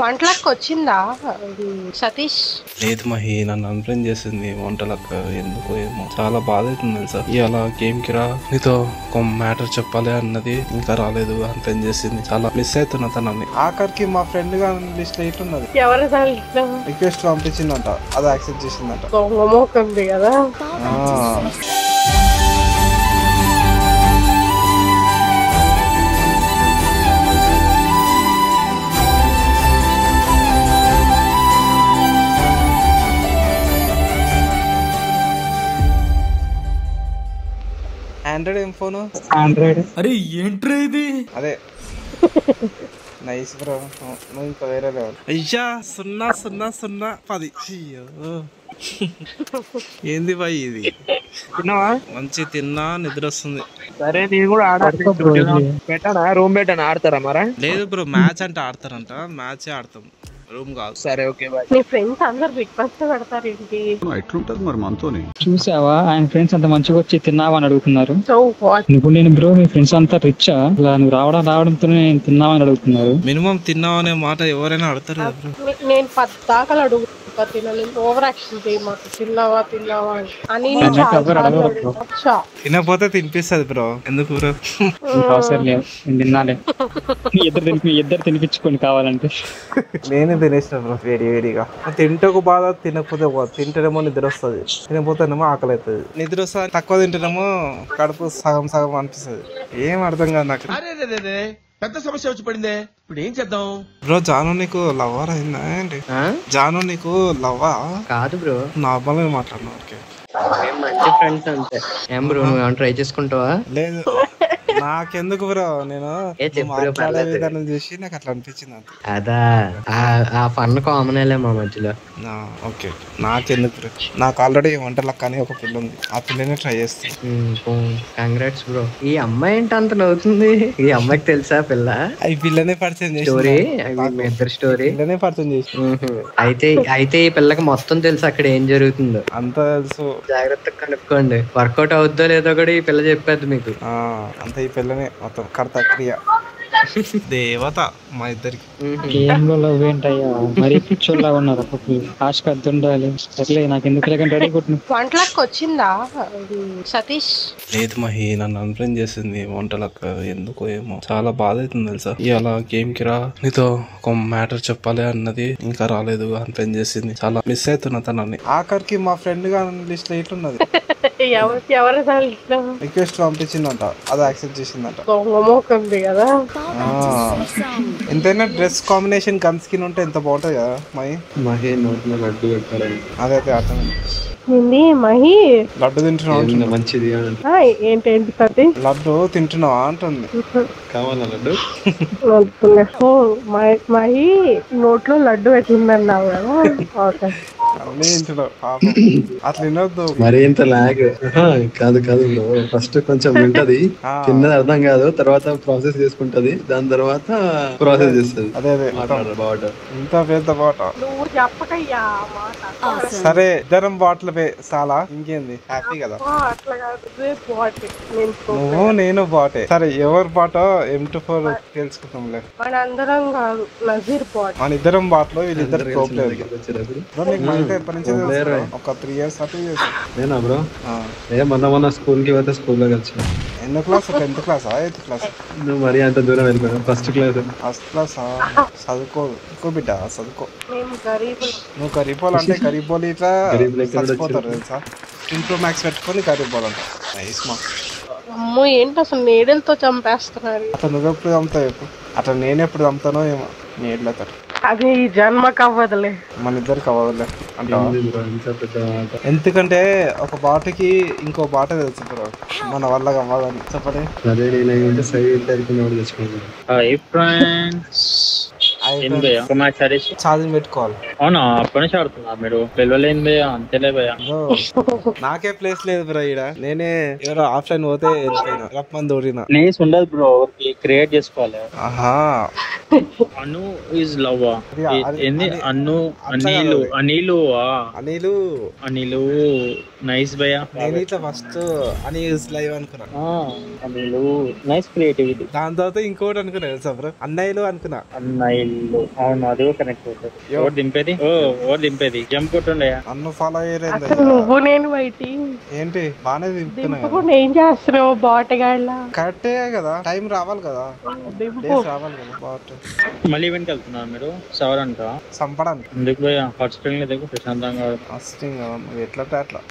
వంటలకు వచ్చిందా సతీష్? లేదు మహి, నన్ను అన్ఫ్రెండ్ చేసింది వంటలక్క. ఎందుకో ఏమో చాలా బాధ అవుతుంది తెలుసా. ఇవాళ గేమ్ కి రా, నీతో ఒక మ్యాటర్ చెప్పాలి అన్నది, ఇంకా రాలేదు, అన్ఫ్రెండ్ చేసింది. చాలా మిస్ అవుతున్నా తనని. ఆఖరికి మా ఫ్రెండ్ గా లిస్ట్ ఎయిట్ ఉన్నది. ఎవరు రిక్వెస్ట్ పంపించిందంట, అది యాక్సెప్ట్ చేసిందంట. మోకంది కదా. ఆండ్రాయిడ్ ఏం ఫోన్? ఆండ్రాయిడ్. అరే ఏంట్రా ఇది? అదే నైస్ బ్రో. నువ్వు ఇంకా వేరే లెవెల్. అయ్యా 00010. ఏంది బాయ్ ఇది? తిన్నావా? మంచి తిన్నా, నిద్ర వస్తుంది. సరే నేను కూడా పెట్టానా? రూమ్ పెట్టానా? ఆడతారా మరా? లేదు బ్రో, మ్యాచ్ అంటే ఆడతారంట. మ్యాచ్ ఆడతాం, రూమ్ కాదు. సరే ఓకే బాయ్. నీ ఫ్రెండ్స్ అందరు రిక్వెస్ట్ పెడతారు ఏంటి? ఎట్లుంటది మరి మనతోని? చూసావా ఆయన ఫ్రెండ్స్ అంత మంచిగా వచ్చి తిన్నావా అని అడుగుతున్నారు. So what? ఇప్పుడు నేను బ్రో మీ ఫ్రెండ్స్ అంతా రిచ్ ఇలా నువ్వు రావడంతో నేను తిన్నావా అని అడుగుతున్నారు. మినిమం తిన్నావు అనే మాట ఎవరైనా అడతారు కదా బ్రో. నేను 10 దాకా అడుగుతా, తినలేదు. ఓవర్ యాక్షన్ చేయమాకు. తిన్నావా తిన్నావా అని తినకపోతే తినిపిస్తుంది బ్రో. ఎందుకు బ్రో? అవసరం లేదు, నేను తినాలే. ఇద్దరు తినిపించుకొని కావాలంటే. నేనే తినేసిన బ్రో వేడిగా. తింటే ఒక బాధ, తినకపోతే తింటేనేమో నిద్ర వస్తుంది, తినకపోతేనేమో ఆకలి అవుతుంది. నిద్ర వస్తుంది, తక్కువ తింటేనేమో కడుపు సగం అనిపిస్తుంది. ఏం అర్థం కాదు నాకు. పెద్ద సమస్య వచ్చి పడిందే, ఇప్పుడు ఏం చేద్దాం బ్రో? జాను నీకు లవ్వర్ అయిందా ఏంటి? జాను నీకు లవ్వా? కాదు బ్రో, నార్మల్ గా మాట్లాడినా. మంచి ఫ్రెండ్స్ అంతే. ఏం బ్రో నువ్వు ట్రై చేసుకుంటావా? లేదు నాకెందుకు బ్రో, నేను మాట్లాడే విధానం చూసి నాకు అట్లా అనిపించింది అంత. అదా ఆ ఫన్ కామన్ మా మధ్యలో. ఓకే, నాకెందుకు బ్రో? నాకు ఆల్రెడీ వంటలకు కానీ ఒక పిల్ల ఉంది, ఆ పిల్లనే ట్రై చేస్తాను. Congrats bro. ఈ అమ్మాయి ఏంటి అంత నవ్వుతుంది? ఈ అమ్మాయికి తెలుసా పిల్ల? ఈ పిల్లనే పరిచయం చేసి స్టోరీ, ఇద్దరు స్టోరీ పిల్లనే పరిచయం చేసి. అయితే ఈ పిల్లకి మొత్తం తెలుసు అక్కడ ఏం జరుగుతుందో. అంతా తెలుసు, జాగ్రత్తగా కనుక్కోండి. వర్కౌట్ అవుద్దో లేదో కూడా ఈ పిల్ల చెప్పేది మీకు. అంత ఈ పిల్లనే మొత్తం కర్త క్రియ దేవత మా ఇద్దరికి. గేమ్లో లవ్ ఏంటయ్యా, మరీ పిచ్చోళ్ళగా ఉన్నారు. ఆశకు అద్దు ఉండాలి. సర్లే నాకు ఎందుకు లేకుండా రెడీ కొట్టు. వంటలకు వచ్చిందా సతీష్? లేదు మహి, నన్ను అన్ఫ్రెండ్ చేసింది వంటలక్క. ఎందుకో ఏమో చాలా బాధ అవుతుంది తెలుసా. ఇవాళ గేమ్ కి రా, నీతో ఒక మ్యాటర్ చెప్పాలి అన్నది, ఇంకా రాలేదు, అన్ఫ్రెండ్ చేసింది. చాలా మిస్ అవుతున్నా తనని. ఆఖరికి మా ఫ్రెండ్ గా లిస్ట్ ఎయిట్ ఉన్నది. ఎవరు రిక్వెస్ట్ పంపించిందంట, అది యాక్సెప్ట్ చేసిందంట. మోకంది కదా. ఎంతైనా డ్రెస్ కాంబినేషన్ గన్ స్కిన్ ఉంటే ఎంత బాగుంటది కదా. మహి నోట్లో లడ్డు పెట్టారు. అదే అర్థం. ఏంది మహి లడ్డు తింటున్నావు? మంచిది ఏంటి సతీ? లడ్డు తింటున్నావా అంటుంది. కావాలా లడ్డు? మహి నోట్లో లడ్డు పెట్టిందన్నావు కదా. ఓకే, అట్లా వినొద్దు మరి. ఇంత లాగ్ కాదు ఫస్ట్ కొంచెం వింటది, చిన్నది అర్థం కాదు, తర్వాత ప్రాసెస్ చేసుకుంటది, దాని తర్వాత ప్రాసెస్ చేస్తుంది. అదే బాట ఇంత పెద్ద బాట. నువ్వు చెప్పకయ్యా మాట. సరే ఇద్దరం బాటలు చాలా, ఇంకేంది, హ్యాపీ కదా. అట్లా కాదు, నువ్వు నేను బాటే. సరే ఎవరు బాటో M24 తెలుసుకుంటాంలే. మనందరం కాదు, నజీర్ బాట్. మన ఇద్దరం బాటలో వీళ్ళిద్దరు ఒక 3 years అటు నేనా బ్రో? మొన్న స్కూల్ కి పోతే స్కూల్లో కలిసి. ఎన్నో class? 10th class, 8th class? నువ్వు మరీ అంత దూరం వెళ్ళిపోయావు. First class. చదువుకో బిడ్డ, చదువుకో. నువ్వు గరీబోలు అంటే గరీబోలు ఇట్లా చచ్చిపోతారు తెలుసా. ఇంట్లో మ్యాక్స్ పెట్టుకొని గరీబోలు అంట. నైస్ మా. అమ్మో ఏంటి అసలు నీడలతో చంపేస్తున్నారు. అట్లా నువ్వు ఎప్పుడు చంపుతావు? అట్లా నేను ఎప్పుడు చంపుతానో ఏమో నీడలతో. అది ఈ జన్మకు అవ్వదులే, మన ఇద్దరికి అవ్వదులే అంటే. ఎందుకంటే ఒక బాటకి ఇంకో బాట తెలుసు బ్రో, మన వల్ల అవ్వదని చెప్పండి. ఛార్జింగ్ పెట్టుకోవాలి. అవునా? అప్పటి నుంచి ఆడుతున్నా మీరు? పిల్లలేని భయ అంతేలే భయ. నాకే ప్లేస్ లేదు బ్రో ఈడ. నేనే ఎవరో ఆఫ్లైన్ పోతే వెళ్ళిపోయినా, రప్పని దూరినా. ప్లేస్ ఉండదు బ్రో, క్రియేట్ చేసుకోవాలి. ఆహా, అను ఈజ్ లవ్. ఏంది అను? అనిలు అనిలు అనిలు నైస్ భయ. నేను ఇట్లా ఫస్ట్ అని లైవ్ అనుకున్నా. Anil nice creativity. దాని తర్వాత ఇంకోటి అనుకున్నా తెలుసా బ్రో, అన్నయ్యలు అనుకున్నా. అన్నయ్యలు అవును అది కనెక్ట్ అవుతుంది. ఎవరు దింపేది? ఎవరు దింపేది? జంప్ కొట్టుండే. నన్ను ఫాలో అయ్యేది అసలు నువ్వు నేను బయటి ఏంటి బానే దింపుతున్నా కదా. దింపుకుండా ఏం చేస్తున్నావు బాటగాళ్ళ? కరెక్టే కదా, టైం రావాలి కదా, దింపు. డేస్ రావాలి కదా. బాట్ మళ్ళీ ఈవెంట్కి వెళ్తున్నారు మీరు? సవర్ అంట చంపడానికి ఎందుకు పోయా? హాట్ స్ప్రింగ్ లేదు ప్రశాంతంగా. ఫస్ట్ ఎట్లా అట్లా